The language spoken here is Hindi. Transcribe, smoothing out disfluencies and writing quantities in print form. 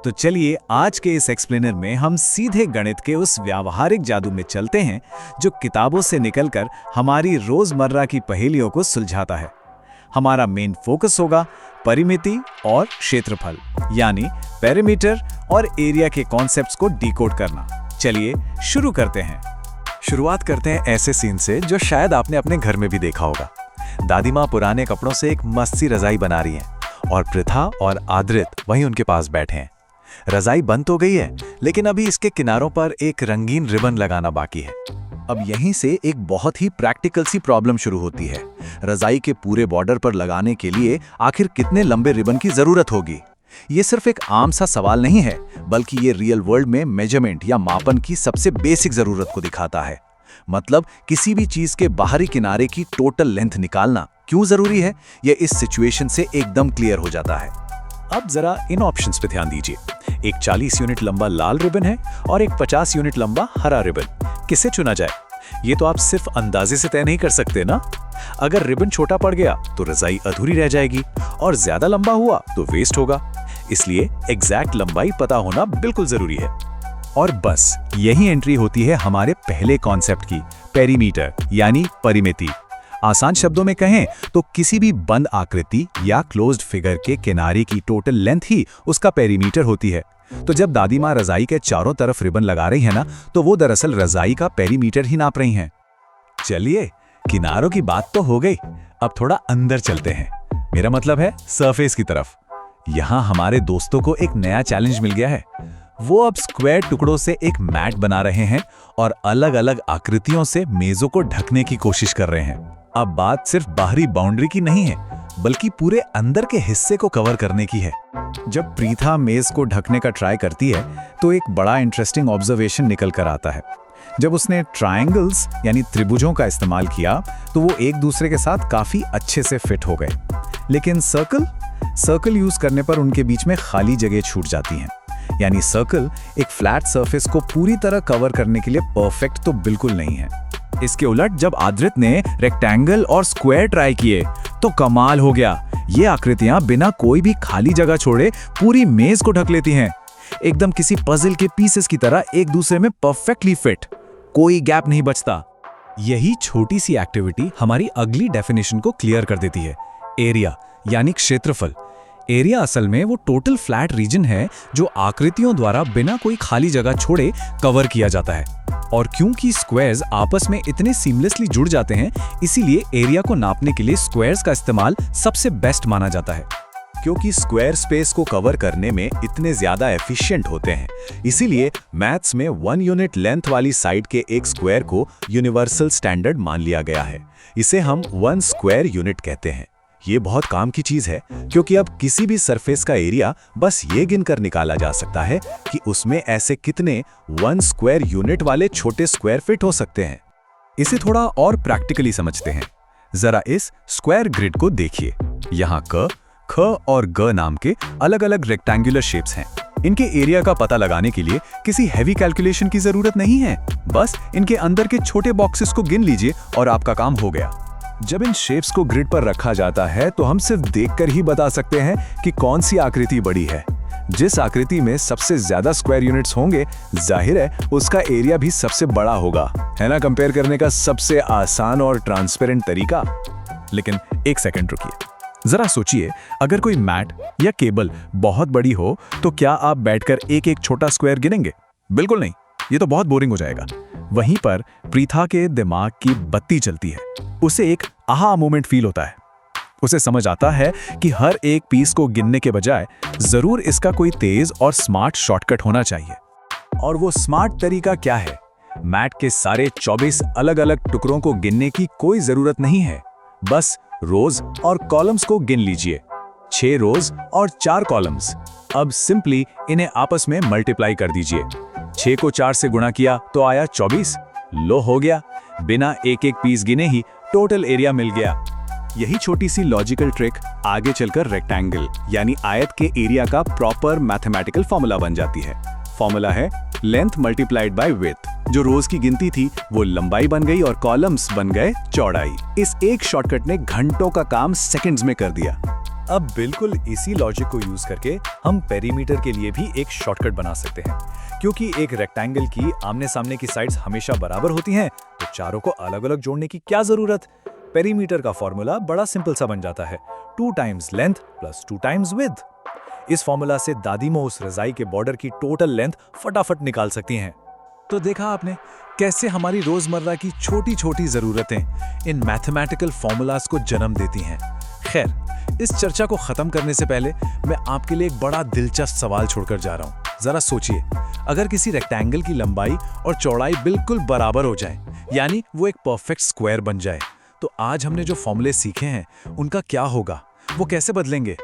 तो चलिए आज के इस एक्सप्लेनर में हम सीधे गणित के उस व्यावहारिक जादू में चलते हैं जो किताबों से निकलकर हमारी रोजमर्रा की पहेलियों को सुलझाता है। हमारा मेन फोकस होगा परिमिति और क्षेत्रफल, यानी पेरीमीटर और एरिया के कॉन्सेप्ट्स को डिकोड करना। चलिए शुरू करते हैं। शुरुआत करते हैं ऐसे सीन से जो शायद आपने अपने घर में भी देखा होगा। दादी माँ पुराने कपड़ों से एक मस्त सी रजाई बना रही हैं और पृथा और आद्रित वहीं उनके पास बैठे हैं। रजाई बन तो गई है, लेकिन अभी इसके किनारों पर एक रंगीन रिबन लगाना बाकी है। अब यहीं से एक बहुत ही प्रैक्टिकल सी प्रॉब्लम शुरू होती है। रजाई के पूरे बॉर्डर पर लगाने के लिए आखिर कितने लंबे रिबन की जरूरत होगी? ये सिर्फ एक आम सा सवाल नहीं है, बल्कि ये रियल वर्ल्ड में मेजरमेंट या मापन की सबसे बेसिक जरूरत को दिखाता है। मतलब किसी भी चीज के बाहरी किनारे की टोटल लेंथ निकालना क्यों जरूरी है, ये इस सिचुएशन से एकदम क्लियर हो जाता है। अब जरा इन ऑप्शंस पे ध्यान दीजिए। एक 40 यूनिट लंबा लाल रिबन है और एक 50 यूनिट लंबा हरा रिबन। किसे चुना जाए? ये तो आप सिर्फ अंदाजे से तय नहीं कर सकते ना। अगर रिबन छोटा पड़ गया तो रजाई अधूरी रह जाएगी और ज्यादा लंबा हुआ तो वेस्ट होगा। इसलिए एग्जैक्ट लंबाई पता होना बिल्कुल जरूरी है। और बस यही एंट्री होती है हमारे पहले कॉन्सेप्ट की, पेरीमीटर यानी परिमिति। आसान शब्दों में कहें तो किसी भी बंद आकृति या क्लोज्ड फिगर के किनारे की टोटल लेंथ ही उसका पेरीमीटर होती है। तो जब दादी माँ रजाई के चारों तरफ रिबन लगा रही है ना, तो वो दरअसल रजाई का पेरीमीटर ही नाप रही हैं। चलिए, किनारों की बात तो हो गई, अब थोड़ा अंदर चलते हैं। मेरा मतलब है सरफेस की तरफ। यहाँ हमारे दोस्तों को एक नया चैलेंज मिल गया है। वो अब स्क्वायर टुकड़ों से एक मैट बना रहे हैं और अलग अलग आकृतियों से मेजों को ढकने की कोशिश कर रहे हैं। अब बात सिर्फ बाहरी बाउंड्री की नहीं है, बल्कि पूरे अंदर के हिस्से को कवर करने की है। जब प्रीथा मेज को ढकने का ट्राई करती है तो एक बड़ा इंटरेस्टिंग ऑब्जर्वेशन निकल कर आता है। जब उसने ट्रायंगल्स यानी त्रिभुजों का इस्तेमाल किया तो वो एक दूसरे के साथ काफी अच्छे से फिट हो गए, लेकिन सर्कल यूज करने पर उनके बीच में खाली जगह छूट जाती हैं। यानी सर्कल एक फ्लैट सरफेस को पूरी तरह कवर करने के लिए परफेक्ट तो बिल्कुल नहीं है। इसके उलट जब आद्रित ने रेक्टेंगल और स्क्वायर ट्राई किए तो कमाल हो गया। ये आकृतियां बिना कोई भी खाली जगह छोड़े पूरी मेज को ढक लेती हैं, एकदम किसी पजल के पीसेस की तरह एक दूसरे में परफेक्टली फिट, कोई गैप नहीं बचता। यही छोटी सी एक्टिविटी हमारी अगली डेफिनेशन को क्लियर कर देती है, एरिया यानी क्षेत्रफल। एरिया असल में वो टोटल फ्लैट रीजन है जो आकृतियों द्वारा बिना कोई खाली जगह छोड़े कवर किया जाता है। और क्योंकि स्क्वायर्स आपस में इतने सीमलेसली जुड़ जाते हैं, इसीलिए एरिया को नापने के लिए स्क्वायर्स का इस्तेमाल सबसे बेस्ट माना जाता है। क्योंकि स्क्वायर स्पेस को कवर करने में इतने ज्यादा एफिशिएंट होते हैं, इसीलिए मैथ्स में 1 यूनिट लेंथ वाली साइड के एक स्क्वायर को यूनिवर्सल स्टैंडर्ड मान लिया गया है। इसे हम 1 स्क्वायर यूनिट कहते हैं। ये बहुत काम की चीज है, क्योंकि अब किसी भी सरफेस का एरिया बस ये गिनकर निकाला जा सकता है कि उसमें ऐसे कितने 1 स्क्वायर यूनिट वाले छोटे स्क्वायर फिट हो सकते हैं। इसे थोड़ा और प्रैक्टिकली समझते हैं। जरा इस स्क्वायर ग्रिड को देखिए। यहाँ क, ख और ग नाम के अलग अलग रेक्टेंगुलर शेप्स हैं। इनके एरिया का पता लगाने के लिए किसी हैवी कैलकुलेशन की जरूरत नहीं है। बस इनके अंदर के छोटे बॉक्सेस को गिन लीजिए और आपका काम हो गया। जब इन शेप्स को ग्रिड पर रखा जाता है तो हम सिर्फ देखकर ही बता सकते हैं कि कौन सी आकृति बड़ी है। जिस आकृति में सबसे ज्यादा स्क्वायर यूनिट्स होंगे, जाहिर है उसका एरिया भी सबसे बड़ा होगा, है ना। कंपेयर करने का सबसे आसान और ट्रांसपेरेंट तरीका। लेकिन एक सेकंड रुकिए, जरा सोचिए, अगर कोई मैट या केबल बहुत बड़ी हो तो क्या आप बैठकर एक एक छोटा स्क्वायर गिनेंगे? बिल्कुल नहीं, ये तो बहुत बोरिंग हो जाएगा। वहीं पर प्रीथा के दिमाग की बत्ती चलती है। उसे एक आहा मोमेंट फील होता है। उसे समझ आता है कि हर एक पीस को गिनने के बजाय जरूर इसका कोई तेज और स्मार्ट शॉर्टकट होना चाहिए। और वो स्मार्ट तरीका क्या है? मैट के सारे 24 अलग अलग टुकड़ों को गिनने की कोई जरूरत नहीं है। बस रोज और कॉलम्स को गिन लीजिए। 6 रोज और 4 कॉलम्स। अब सिंपली इन्हें आपस में मल्टीप्लाई कर दीजिए। 6 को 4 से गुणा किया तो आया 24। लो, हो गया। बिना एक एक पीस गिने ही टोटल एरिया मिल गया। यही छोटी सी लॉजिकल ट्रिक आगे चलकर रेक्टेंगल यानी आयत के एरिया का प्रॉपर मैथमेटिकल फॉर्मूला बन जाती है। फॉर्मूला है लेंथ मल्टीप्लाइड बाय विड्थ। जो रोज की गिनती थी वो लंबाई बन गई और कॉलम्स बन गए चौड़ाई। इस एक शॉर्टकट ने घंटों का काम सेकंड्स में कर दिया। अब बिल्कुल इसी लॉजिक को यूज करके हम पेरीमीटर के लिए भी एक शॉर्टकट बना सकते हैं। क्योंकि एक रेक्टेंगल की आमने सामने की साइड्स हमेशा बराबर होती हैं, तो चारों को अलग अलग जोड़ने की क्या जरूरत। पेरीमीटर का फॉर्मूला बड़ा सिंपल सा बन जाता है, 2 times length plus 2 times width. इस फॉर्मूला से दादीमा उस रजाई के बॉर्डर की टोटल लेंथ फटाफट निकाल सकती हैं। तो देखा आपने कैसे हमारी रोजमर्रा की छोटी छोटी जरूरतें इन मैथमेटिकल फॉर्मूलाज को जन्म देती हैं। खैर, इस चर्चा को खत्म करने से पहले मैं आपके लिए एक बड़ा दिलचस्प सवाल छोड़कर जा रहा हूं। जरा सोचिए, अगर किसी रेक्टेंगल की लंबाई और चौड़ाई बिल्कुल बराबर हो जाए, यानी वो एक परफेक्ट स्क्वायर बन जाए, तो आज हमने जो फॉर्मूले सीखे हैं उनका क्या होगा, वो कैसे बदलेंगे?